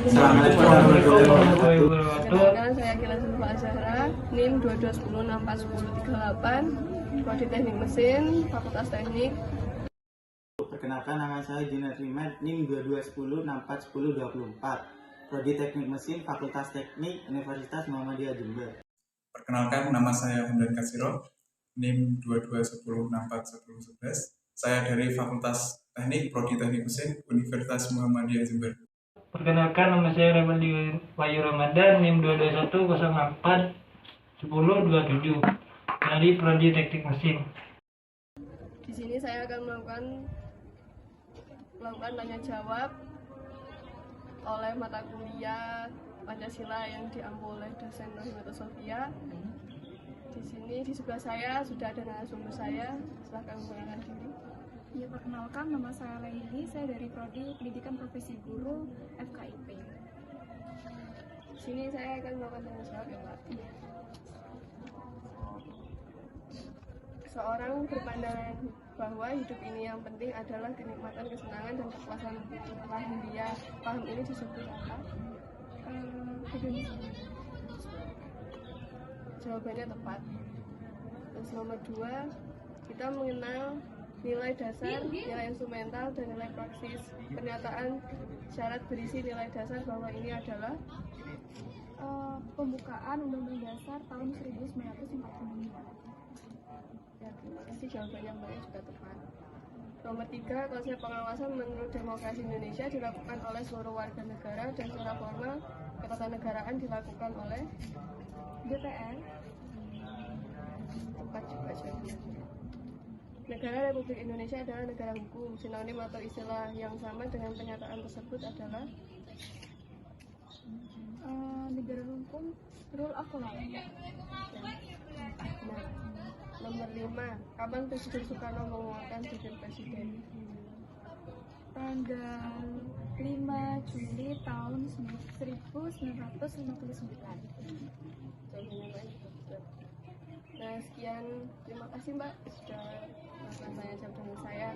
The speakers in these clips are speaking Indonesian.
Assalamualaikum warahmatullahi wabarakatuh. Perkenalkan, saya Kila Sulfa Azhara, NIM 2210641038, Prodi Teknik Mesin, Fakultas Teknik. Perkenalkan, nama saya Junaid Rimed, NIM 2210641024, Prodi Teknik Mesin, Fakultas Teknik, Universitas Muhammadiyah Jember. Perkenalkan, nama saya Hamdan Kasiro, NIM 2210641011. Saya dari Fakultas Teknik, Prodi Teknik Mesin, Universitas Muhammadiyah Jember. Perkenalkan, nama saya Remandi Wahyu Ramadan, NIM 221081027 dari Prodi Teknik Mesin. Di sini saya akan melakukan tanya jawab oleh mata kuliah Pancasila yang diampu oleh dosen Rohimatus Sofia. Di sini di sebelah saya sudah ada narasumber saya. Silakan memperkenalkan diri. Ya, perkenalkan, nama saya Laili, saya dari Prodi Pendidikan Profesi Guru FKIP. Di sini saya akan melakukan tanya jawab ya, Pak. Seorang berpandangan bahwa hidup ini yang penting adalah kenikmatan, kesenangan, dan kepuasan paham dia. Paham ini disebut apa? Hedonisme. Jawabannya tepat. Terus nomor 2, kita mengenal nilai dasar, nilai instrumental, dan nilai praksis. Pernyataan syarat berisi nilai dasar bahwa ini adalah Pembukaan Undang-Undang Dasar tahun 1945. ya, terima kasih, jawabannya Mbaknya juga tepat. Nomor 3, konsep pengawasan menurut demokrasi Indonesia dilakukan oleh seluruh warga negara dan secara formal ketatanegaraan dilakukan oleh DPR. Tepat juga jawabannya. Negara Republik Indonesia adalah negara hukum. Sinonim atau istilah yang sama dengan pernyataan tersebut adalah Negara hukum, rule of law. nah. Nomor 5, kapan Presiden Soekarno mengeluarkan Judul Presiden? Tanggal 5 Juli tahun 1959. Jawabannya Mbak juga betul. Nah, sekian, terima kasih Mbak sudah melakukan tanya jawab dengan saya.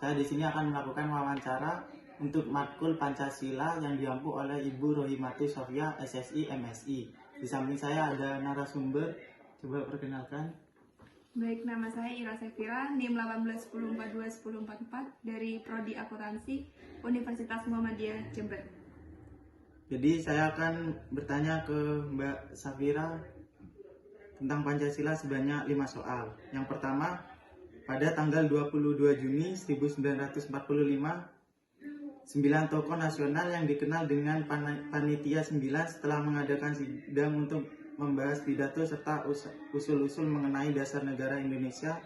Saya di sini akan melakukan wawancara untuk matkul Pancasila yang diampu oleh Ibu Rohimatus Sofia, SSI, MSI. Di samping saya ada narasumber, coba perkenalkan. Baik, nama saya Ira Sefira, NIM 1810421044 dari Prodi Akuntansi Universitas Muhammadiyah Jember. Jadi saya akan bertanya ke Mbak Safira tentang Pancasila sebanyak 5 soal. Yang pertama, pada tanggal 22 Juni 1945, 9 tokoh nasional yang dikenal dengan Panitia 9 setelah mengadakan sidang untuk membahas pidato serta usul-usul mengenai dasar negara Indonesia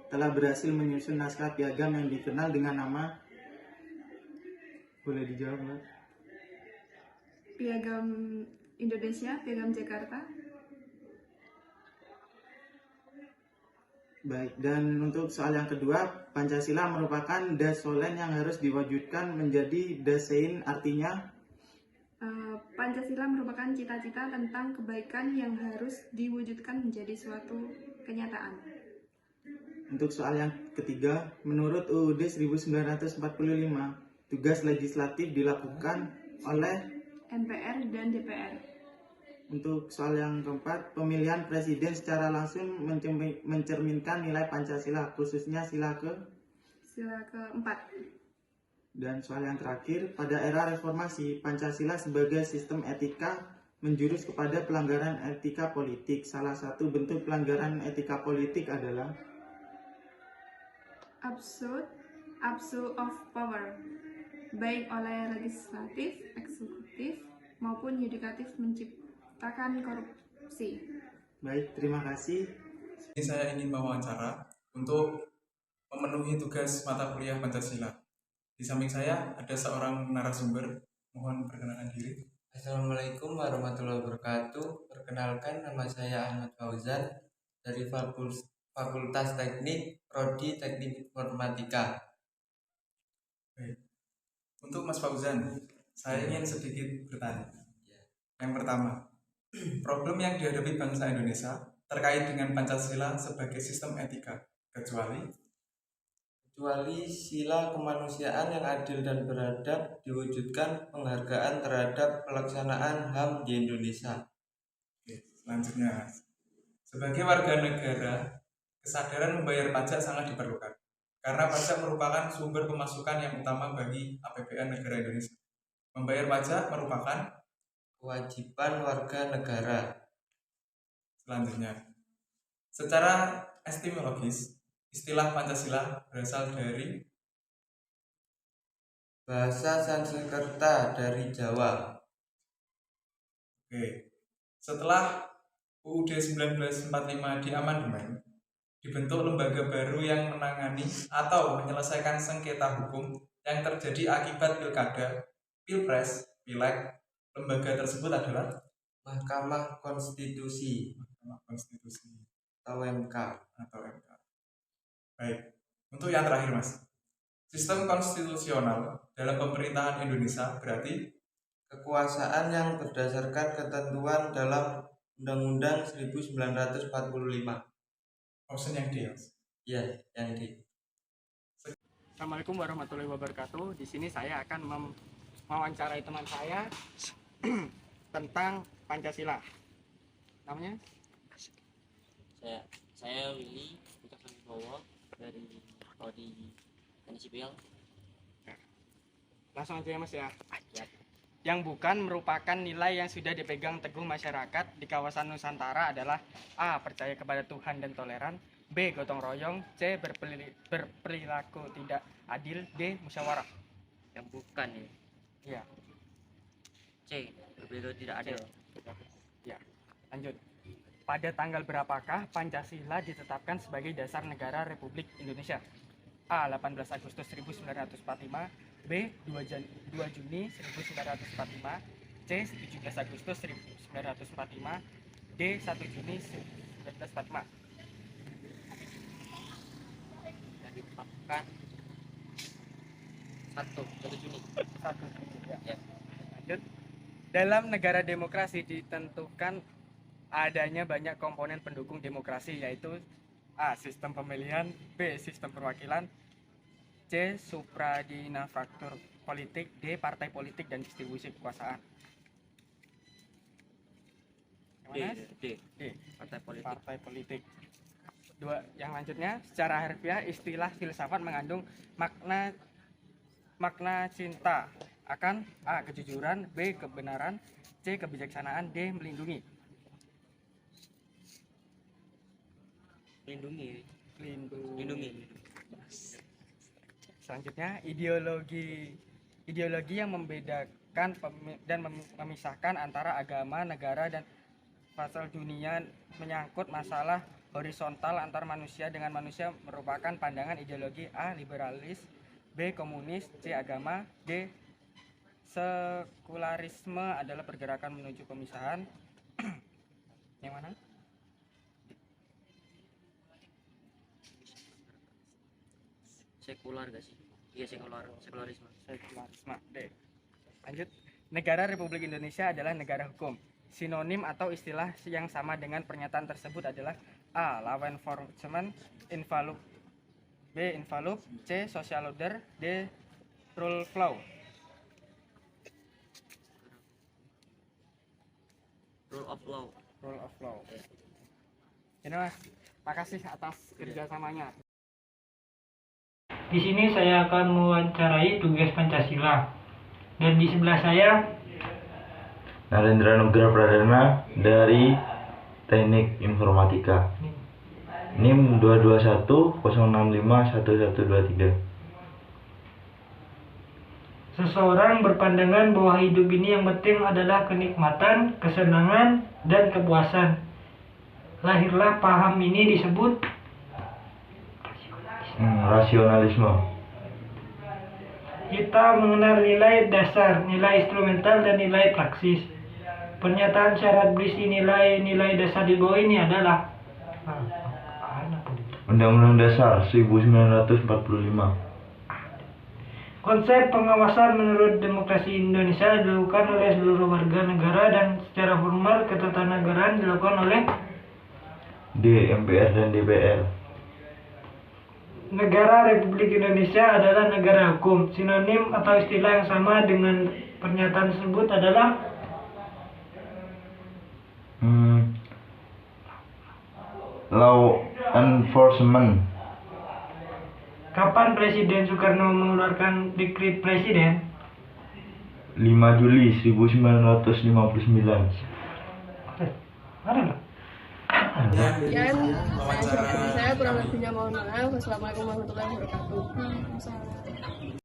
telah berhasil menyusun naskah piagam yang dikenal dengan nama, boleh dijawab Mbak? Piagam Indonesia, Piagam Jakarta. Baik, dan untuk soal yang kedua, Pancasila merupakan dasolen yang harus diwujudkan menjadi dasein, artinya Pancasila merupakan cita-cita tentang kebaikan yang harus diwujudkan menjadi suatu kenyataan. Untuk soal yang ketiga, menurut UUD 1945, tugas legislatif dilakukan oleh MPR dan DPR. Untuk soal yang keempat, pemilihan presiden secara langsung mencerminkan nilai Pancasila, khususnya sila keempat. Dan soal yang terakhir, pada era reformasi, Pancasila sebagai sistem etika menjurus kepada pelanggaran etika politik. Salah satu bentuk pelanggaran etika politik adalah Abuse of power, baik oleh legislatif, eksekutif, maupun yudikatif menciptakan korupsi. Baik, terima kasih. Ini saya ingin mewawancara untuk memenuhi tugas mata kuliah Pancasila. Di samping saya ada seorang narasumber, mohon perkenalkan diri. Assalamualaikum warahmatullahi wabarakatuh. Perkenalkan, nama saya Ahmad Fauzan dari Fakultas Teknik, Prodi Teknik Informatika. Baik. Untuk Mas Fauzan, saya ingin sedikit bertanya. Yang pertama, problem yang dihadapi bangsa Indonesia terkait dengan Pancasila sebagai sistem etika, kecuali kecuali sila kemanusiaan yang adil dan beradab, diwujudkan penghargaan terhadap pelaksanaan HAM di Indonesia. Oke, selanjutnya, sebagai warga negara, kesadaran membayar pajak sangat diperlukan karena pajak merupakan sumber pemasukan yang utama bagi APBN negara Indonesia. Membayar pajak merupakan Kewajiban warga negara. selanjutnya. Secara etimologis, istilah Pancasila berasal dari Bahasa Sanskerta dari Jawa. Oke. Setelah UUD 1945 diamandemen, dibentuk lembaga baru yang menangani atau menyelesaikan sengketa hukum yang terjadi akibat pilkada, pilpres, pileg. Lembaga tersebut adalah Mahkamah Konstitusi Mahkamah Konstitusi atau MK. atau MK. Baik, untuk yang terakhir Mas, sistem konstitusional dalam pemerintahan Indonesia berarti Kekuasaan yang berdasarkan ketentuan dalam Undang-Undang 1945. option yang D, Mas. Ya, yang di. Assalamualaikum warahmatullahi wabarakatuh. Di sini saya akan mewawancarai teman saya tentang Pancasila. Namanya? Saya Willy Wibowo dari Prodi Teknik Sipil. Langsung aja ya Mas ya. Ya. Yang bukan merupakan nilai yang sudah dipegang teguh masyarakat di kawasan Nusantara adalah A. Percaya kepada Tuhan dan toleran, B. Gotong royong, C. Berperilaku tidak adil, D. Musyawarah. Yang bukan ya. Iya. C. Berbeda tidak adil. Ya, lanjut. Pada tanggal berapakah Pancasila ditetapkan sebagai dasar negara Republik Indonesia? A. 18 Agustus 1945, B. 2 Juni 1945, C. 17 Agustus 1945, D. 1 Juni 1945. Yang ditetapkan 1 Juni. 1 Juni ya. Ya. Lanjut. Dalam negara demokrasi ditentukan adanya banyak komponen pendukung demokrasi, yaitu A. Sistem pemilihan, B. Sistem perwakilan, C. Supradinafraktur politik, D. Partai politik dan distribusi kekuasaan. Yang mana? D. D. Partai politik. Partai politik. Yang lanjutnya, secara harfiah istilah filsafat mengandung makna cinta akan A. Kejujuran, B. Kebenaran, C. Kebijaksanaan, D. Melindungi. Lindungi. Selanjutnya, ideologi yang membedakan dan memisahkan antara agama, negara, dan pasal dunia menyangkut masalah horizontal antar manusia dengan manusia merupakan pandangan ideologi A. Liberalis, B. Komunis, C. Agama, D. Sekularisme adalah pergerakan menuju pemisahan. Yang mana? Sekular gak sih? Iya, sekularisme. Sekularisme. D. Lanjut. Negara Republik Indonesia adalah negara hukum. Sinonim atau istilah yang sama dengan pernyataan tersebut adalah A. Law enforcement, invalid, B. Invalid, C. Social order, D. Rule of law. Rule of law. Rule of law. Ini Mas, makasih atas kerjasamanya. Di sini saya akan mewawancarai tugas Pancasila. Dan di sebelah saya Narendra Nugra Pradana dari Teknik Informatika. NIM 221-065-1123. seseorang berpandangan bahwa hidup ini yang penting adalah kenikmatan, kesenangan, dan kepuasan. Lahirlah paham ini disebut Rasionalisme. Kita mengenal nilai dasar, nilai instrumental, dan nilai praksis. Pernyataan syarat berisi nilai dasar di bawah ini adalah Undang-Undang Dasar 1945. konsep pengawasan menurut demokrasi Indonesia dilakukan oleh seluruh warga negara dan secara formal ketatanegaraan dilakukan oleh D. MPR dan DPR. Negara Republik Indonesia adalah negara hukum. Sinonim atau istilah yang sama dengan pernyataan tersebut adalah Law enforcement. Kapan Presiden Soekarno mengeluarkan dekret presiden? 5 Juli 1959. Ada nggak? Sekian, saya kurang lebihnya mohon maaf. Wassalamualaikum warahmatullahi wabarakatuh.